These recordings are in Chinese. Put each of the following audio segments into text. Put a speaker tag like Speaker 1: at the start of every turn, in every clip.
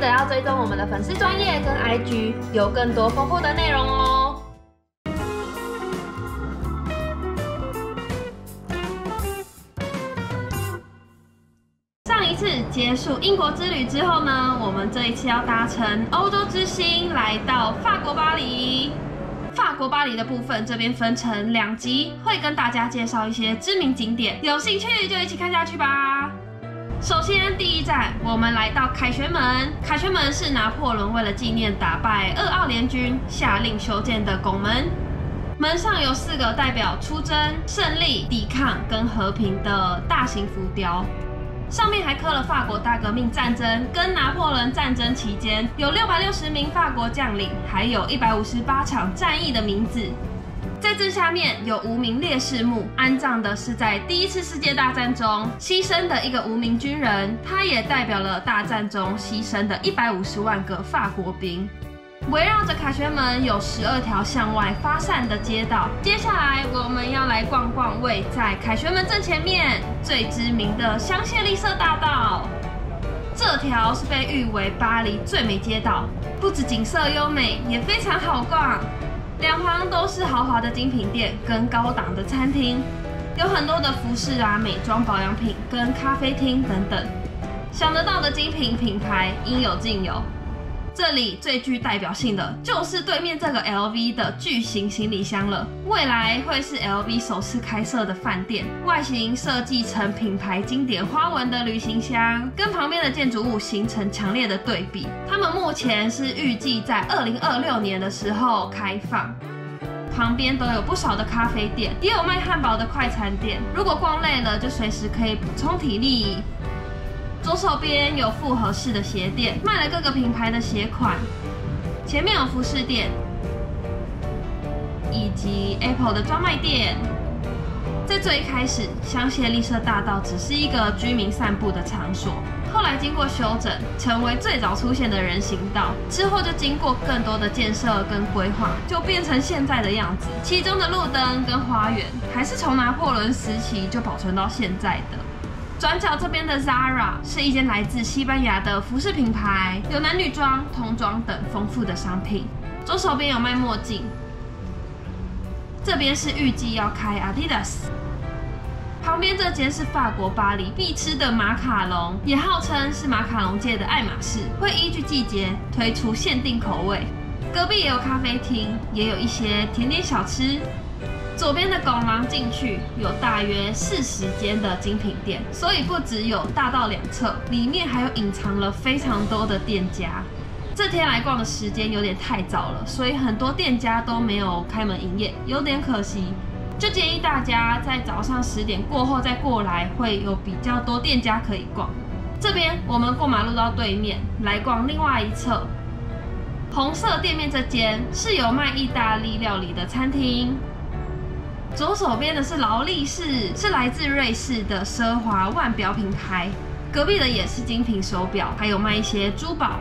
Speaker 1: 得要追踪我们的粉丝专页跟 IG， 有更多丰富的内容哦。上一次结束英国之旅之后呢，我们这一次要搭乘欧洲之星来到法国巴黎。法国巴黎的部分，这边分成2集，会跟大家介绍一些知名景点，有兴趣就一起看下去吧。首先，第一站，我们来到凯旋门。凯旋门是拿破仑为了纪念打败2奥联军，下令修建的拱门。门上有4个代表出征、胜利、抵抗跟和平的大型浮雕。上面还刻了法国大革命战争跟拿破仑战争期间有660名法国将领，还有158场战役的名字。在这下面有无名烈士墓，安葬的是在第1次世界大战中牺牲的一个无名军人，他也代表了大战中牺牲的150万个法国兵。围绕着凯旋门有12条向外发散的街道，接下来我们要来逛逛位在凯旋门正前面最知名的香榭丽舍大道。这条是被誉为巴黎最美街道，不止景色优美，也非常好逛。两旁都是豪华的精品店跟高档的餐厅，有很多的服饰啊、美妆保养品跟咖啡厅等等，想得到的精品品牌应有尽有。这里最具代表性的就是对面这个 LV 的巨型行李箱了，未来会是 LV 首次开设的饭店，外形设计成品牌经典花纹的旅行箱，跟旁边的建筑物形成强烈的对比。他们目前是预计在2026年的时候开放。旁边都有不少的咖啡店，也有卖汉堡的快餐店，如果逛累了就随时可以补充体力。左手边有复合式的鞋店，卖了各个品牌的鞋款。前面有服饰店，以及 Apple 的专卖店。在最一开始，香榭丽舍大道只是一个居民散步的场所，后来经过修整，成为最早出现的人行道。之后就经过更多的建设跟规划，就变成现在的样子。其中的路灯跟花园，还是从拿破仑时期就保存到现在的。转角这边的 Zara 是一间来自西班牙的服饰品牌，有男女装、童装等丰富的商品。左手边有卖墨镜，这边是预计要开 Adidas。旁边这间是法国巴黎必吃的马卡龙，也号称是马卡龙界的爱马仕，会依据季节推出限定口味。隔壁也有咖啡厅，也有一些甜点小吃。左边的拱廊进去有大约40间的精品店，所以不只有大道2侧，里面还有隐藏了非常多的店家。这天来逛的时间有点太早了，所以很多店家都没有开门营业，有点可惜。就建议大家在早上10点过后再过来，会有比较多店家可以逛。这边我们过马路到对面来逛另外一侧，红色店面这间是有卖意大利料理的餐厅。左手边的是劳力士，是来自瑞士的奢华腕表品牌。隔壁的也是精品手表，还有卖一些珠宝。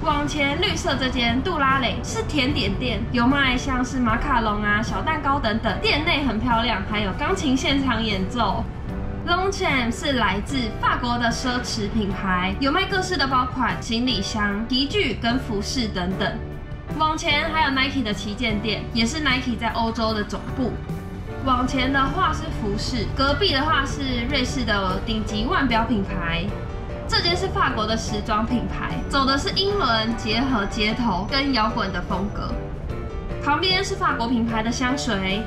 Speaker 1: 往前绿色这间杜拉蕾是甜点店，有卖像是马卡龙啊、小蛋糕等等，店内很漂亮，还有钢琴现场演奏。Longchamp 是来自法国的奢侈品牌，有卖各式的包款、行李箱、皮具跟服饰等等。往前还有 Nike 的旗舰店，也是 Nike 在欧洲的总部。往前的话是服饰，隔壁的话是瑞士的顶级腕表品牌。这间是法国的时装品牌，走的是英伦结合街头跟摇滚的风格。旁边是法国品牌的香水。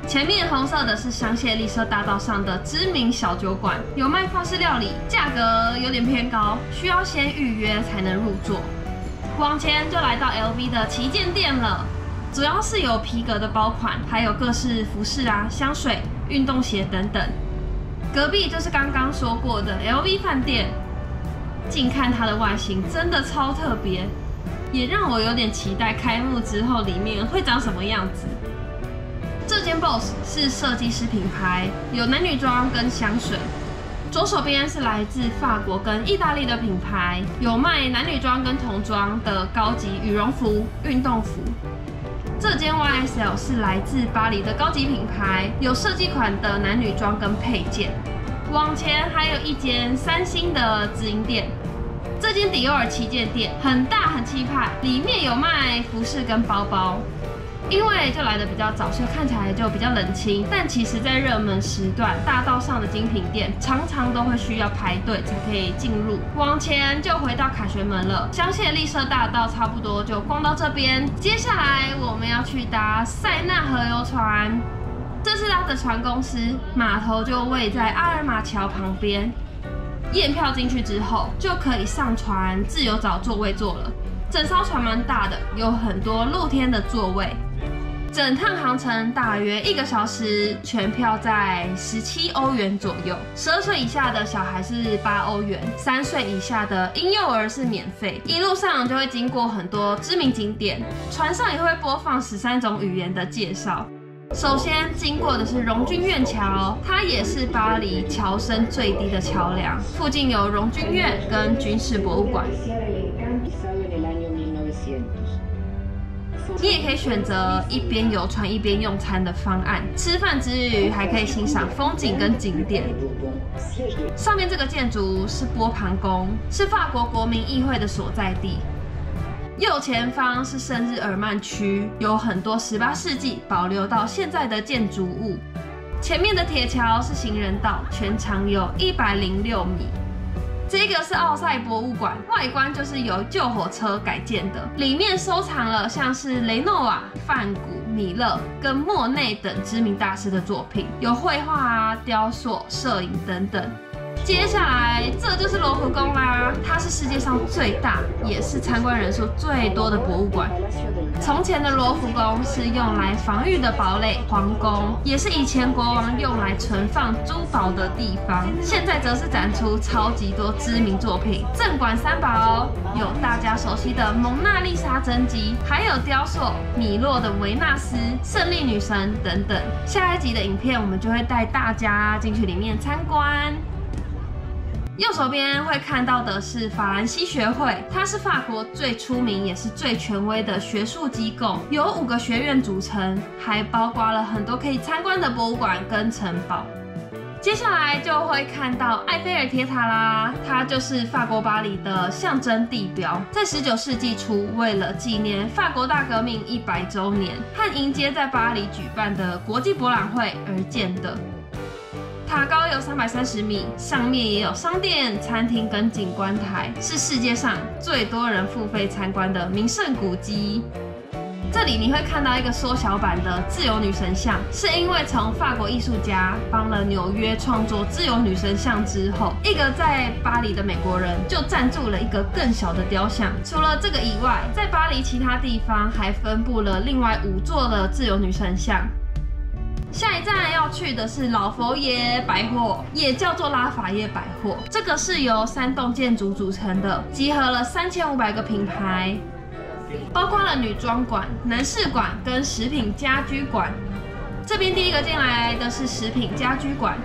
Speaker 1: 前面红色的是香榭丽舍大道上的知名小酒馆，有卖法式料理，价格有点偏高，需要先预约才能入座。往前就来到 LV 的旗舰店了。主要是有皮革的包款，还有各式服饰啊、香水、运动鞋等等。隔壁就是刚刚说过的 LV 饭店，近看它的外形真的超特别，也让我有点期待开幕之后里面会长什么样子。这间 Boss 是设计师品牌，有男女装跟香水。左手边是来自法国跟意大利的品牌，有卖男女装跟童装的高级羽绒服、运动服。这间 YSL 是来自巴黎的高级品牌，有设计款的男女装跟配件。往前还有一间3星的直营店，这间迪奥尔旗舰店很大很气派，里面有卖服饰跟包包。因为就来的比较早，所以看起来就比较冷清。但其实，在热门时段，大道上的精品店常常都会需要排队才可以进入。往前就回到凯旋门了，香榭丽舍大道差不多就逛到这边。接下来我们要去搭塞纳河游船，这是它的船公司，码头就位在阿尔马桥旁边。验票进去之后，就可以上船自由找座位坐了。整艘船蛮大的，有很多露天的座位。整趟航程大约1个小时，全票在17欧元左右。12岁以下的小孩是8欧元，3岁以下的婴幼儿是免费。一路上就会经过很多知名景点，船上也会播放13种语言的介绍。首先经过的是荣军院桥，它也是巴黎桥身最低的桥梁。附近有荣军院跟军事博物馆。你也可以选择一边游船一边用餐的方案，吃饭之余还可以欣赏风景跟景点。上面这个建筑是波旁宫，是法国国民议会的所在地。右前方是圣日耳曼区，有很多18世纪保留到现在的建筑物。前面的铁桥是行人道，全长有106米。这个是奥赛博物馆，外观就是由旧火车改建的，里面收藏了像是雷诺瓦、梵谷、米勒跟莫内等知名大师的作品，有绘画啊、雕塑、摄影等等。接下来这就是罗浮宫啦，它是世界上最大，也是参观人数最多的博物馆。从前的罗浮宫是用来防御的堡垒，皇宫也是以前国王用来存放珠宝的地方。现在则是展出超级多知名作品，镇馆三宝有大家熟悉的蒙娜丽莎真迹，还有雕塑米洛的维纳斯、胜利女神等等。下一集的影片我们就会带大家进去里面参观。右手边会看到的是法兰西学会，它是法国最出名也是最权威的学术机构，由5个学院组成，还包括了很多可以参观的博物馆跟城堡。接下来就会看到埃菲尔铁塔啦，它就是法国巴黎的象征地标，在19世纪初，为了纪念法国大革命100周年和迎接在巴黎举办的国际博览会而建的。塔高有330米，上面也有商店、餐厅跟景观台，是世界上最多人付费参观的名胜古迹。这里你会看到一个缩小版的自由女神像，是因为从法国艺术家帮了纽约创作自由女神像之后，一个在巴黎的美国人就赞助了一个更小的雕像。除了这个以外，在巴黎其他地方还分布了另外5座的自由女神像。下一站要去的是老佛爷百货，也叫做拉法叶百货。这个是由3栋建筑组成的，集合了3500个品牌，包括了女装馆、男士馆跟食品家居馆。这边第一个进来的是食品家居馆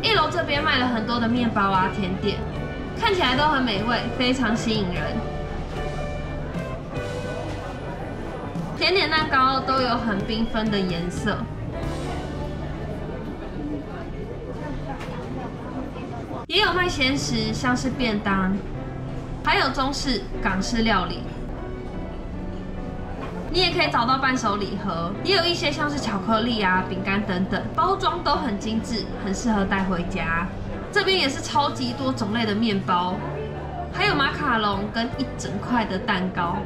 Speaker 1: ，1楼这边卖了很多的面包啊、甜点，看起来都很美味，非常吸引人。甜点蛋糕都有很缤纷的颜色。也有卖咸食，像是便当，还有中式、港式料理。你也可以找到伴手礼盒，也有一些像是巧克力啊、饼干等等，包装都很精致，很适合带回家。这边也是超级多种类的面包，还有马卡龙跟一整块的蛋糕。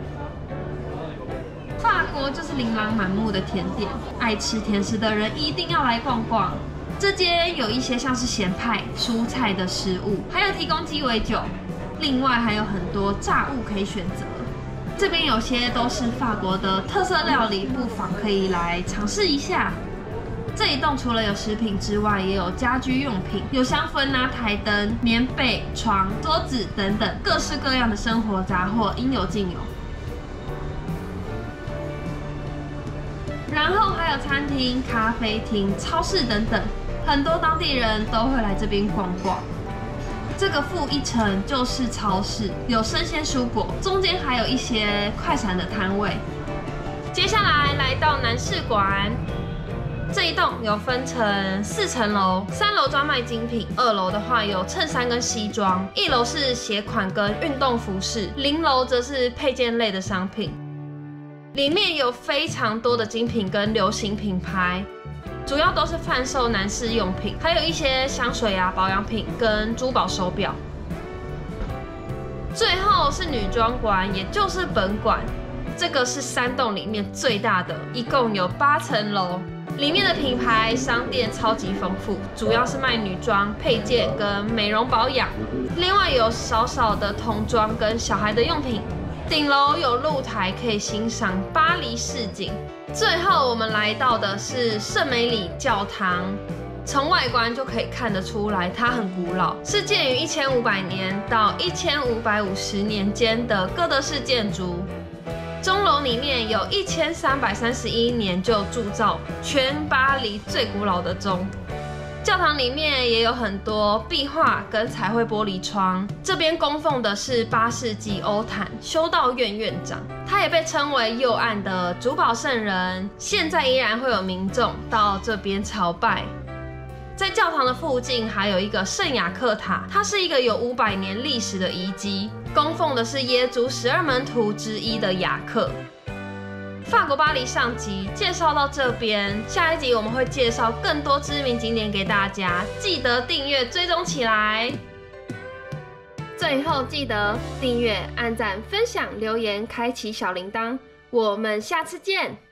Speaker 1: 法国就是琳琅满目的甜点，爱吃甜食的人一定要来逛逛。这间有一些像是咸派、蔬菜的食物，还有提供鸡尾酒，另外还有很多炸物可以选择。这边有些都是法国的特色料理，不妨可以来尝试一下。这一栋除了有食品之外，也有家居用品，有香氛啊、台灯、棉被、床、桌子等等，各式各样的生活杂货应有尽有。然后还有餐厅、咖啡厅、超市等等。很多当地人都会来这边逛逛。这个负1层就是超市，有生鲜蔬果，中间还有一些快闪的摊位。接下来来到男士馆，这一栋有分成4层楼，3楼专卖精品，2楼的话有衬衫跟西装，1楼是鞋款跟运动服饰，0楼则是配件类的商品。里面有非常多的精品跟流行品牌，主要都是贩售男士用品，还有一些香水啊、保养品跟珠宝手表。最后是女装馆，也就是本馆，这个是3栋里面最大的，一共有8层楼。里面的品牌商店超级丰富，主要是卖女装、配件跟美容保养，另外有少少的童装跟小孩的用品。顶楼有露台可以欣赏巴黎市景。最后我们来到的是圣梅里教堂，从外观就可以看得出来，它很古老，是建于1500年到1550年间的哥德式建筑。钟楼里面有1331年就铸造，全巴黎最古老的钟。教堂里面也有很多壁画跟彩绘玻璃窗。这边供奉的是8世纪欧坦修道院院长，他也被称为右岸的主保圣人。现在依然会有民众到这边朝拜。在教堂的附近还有一个圣雅克塔，它是一个有500年历史的遗迹，供奉的是耶稣12门徒之一的雅克。法国巴黎上集介绍到这边，下一集我们会介绍更多知名景点给大家，记得订阅追踪起来。最后记得订阅、按赞、分享、留言、开启小铃铛，我们下次见。